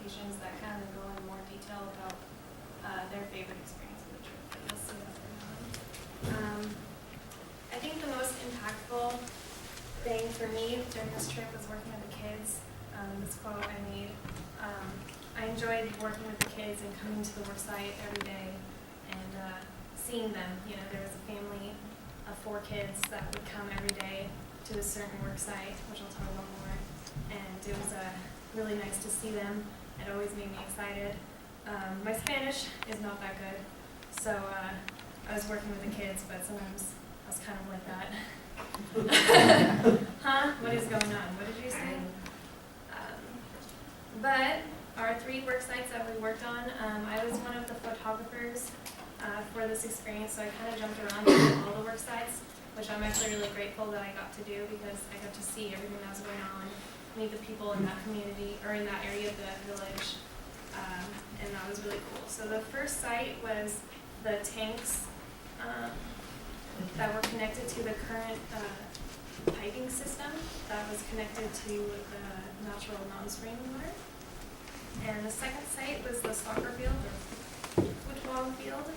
presentations that kind of go in more detail about their favorite experience of the trip. But you'll see that later on. I think the most impactful thing for me during this trip was working with the kids. This quote I made. I enjoyed working with the kids and coming to the work site every day and seeing them. You know, there was a family of 4 kids that would come every day to a certain work site, which I'll talk about more. And it was really nice to see them. It always made me excited. My Spanish is not that good, so I was working with the kids, but sometimes I was kind of like that. Huh? What is going on? What did you say? But our 3 work sites that we worked on, I was one of the photographers for this experience, so I kind of jumped around to all the work sites, which I'm actually really grateful that I got to do because I got to see everything that was going on, meet the people in that community, or in that area of the village, and that was really cool. So the first site was the tanks that were connected to the current piping system that was connected to the natural non-spring water. And the second site was the soccer field or football field.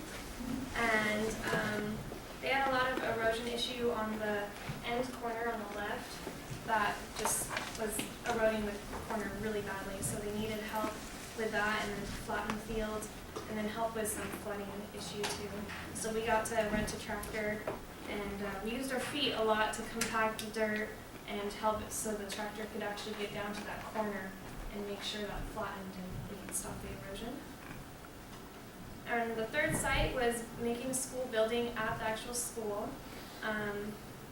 And they had a lot of erosion issue on the end corner on the left that just was eroding the corner really badly. So they needed help with that and then to flatten the field and then help with some flooding issue too. So we got to rent a tractor and we used our feet a lot to compact the dirt and help it so the tractor could actually get down to that corner and make sure that flattened and we could stop the erosion. And the third site was making a school building at the actual school.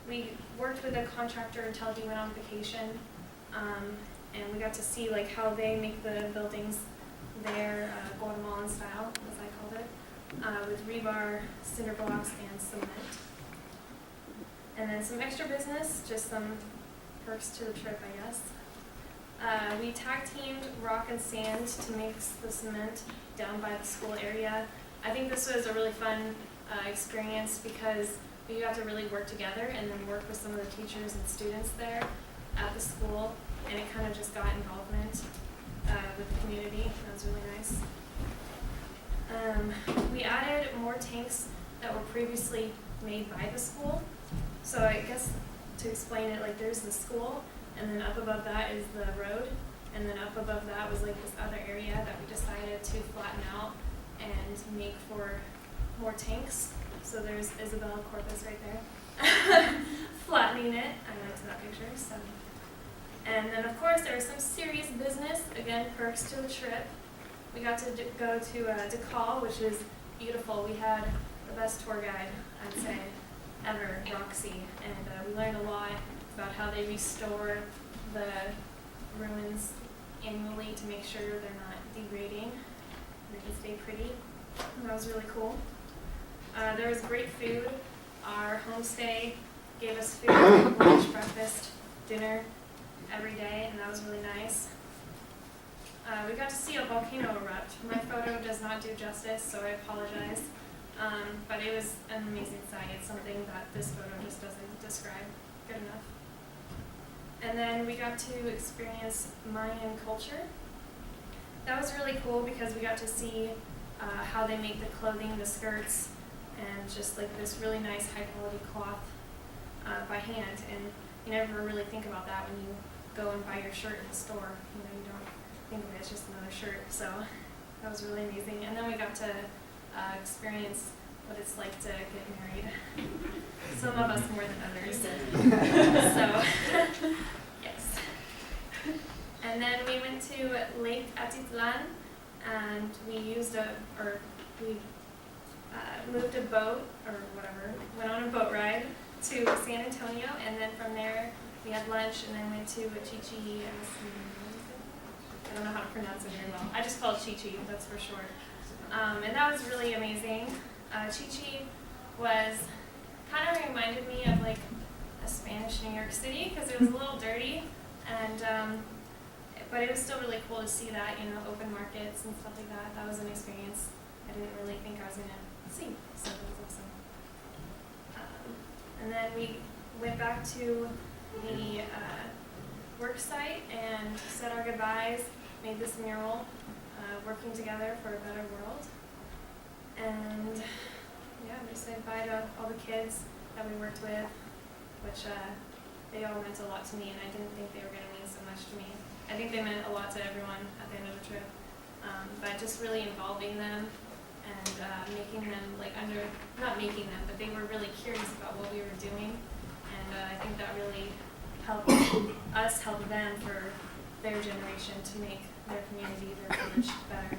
We worked with a contractor until he went on vacation, and we got to see like how they make the buildings there, Guatemalan style, as I called it, with rebar, cinder blocks, and cement. And then some extra business, just some perks to the trip, I guess. We tag-teamed rock and sand to mix the cement down by the school area. I think this was a really fun experience because we got to really work together and then work with some of the teachers and students there at the school, and it kind of just got involvement with the community. That was really nice. We added more tanks that were previously made by the school. So I guess to explain it, like there's the school, and then up above that is the road, and then up above that was like this other area that we decided to flatten out and make for more tanks. So there's Isabella Corpus right there, flattening it. I liked that picture. So, and then of course there was some serious business. Again, perks to the trip. We got to go to DeCall, which is beautiful. We had the best tour guide, I'd say, ever, Roxy, and we learned a lot about how they restore the ruins annually to make sure they're not degrading and they can stay pretty. And that was really cool. There was great food. Our homestay gave us food, lunch, breakfast, dinner every day, and that was really nice. We got to see a volcano erupt. My photo does not do justice, so I apologize. But it was an amazing sight. It's something that this photo just doesn't describe good enough. And then we got to experience Mayan culture. That was really cool because we got to see how they make the clothing, the skirts, and just like this really nice high quality cloth by hand. And you never really think about that when you go and buy your shirt in the store. You know, you don't think of it as just another shirt. So that was really amazing. And then we got to experience what it's like to get married. Some of us more than others. So, yes. And then we went to Lake Atitlan, and we moved a boat, or whatever, went on a boat ride to San Antonio, and then from there we had lunch, and then went to Chichi. I don't know how to pronounce it very well. I just call it Chichi, that's for short. And that was really amazing. Chichi was kind of reminded me of like a Spanish New York City because it was a little dirty, and but it was still really cool to see that, you know, open markets and stuff like that. That was an experience I didn't really think I was gonna see, so that was awesome. And then we went back to the work site and said our goodbyes. made this mural, working together for a better world. And yeah, we said bye to all the kids that we worked with, which they all meant a lot to me, and I didn't think they were going to mean so much to me. I think they meant a lot to everyone at the end of the trip, but just really involving them and making them not making them, but they were really curious about what we were doing, and I think that really helped us help them for their generation to make their community, their village better.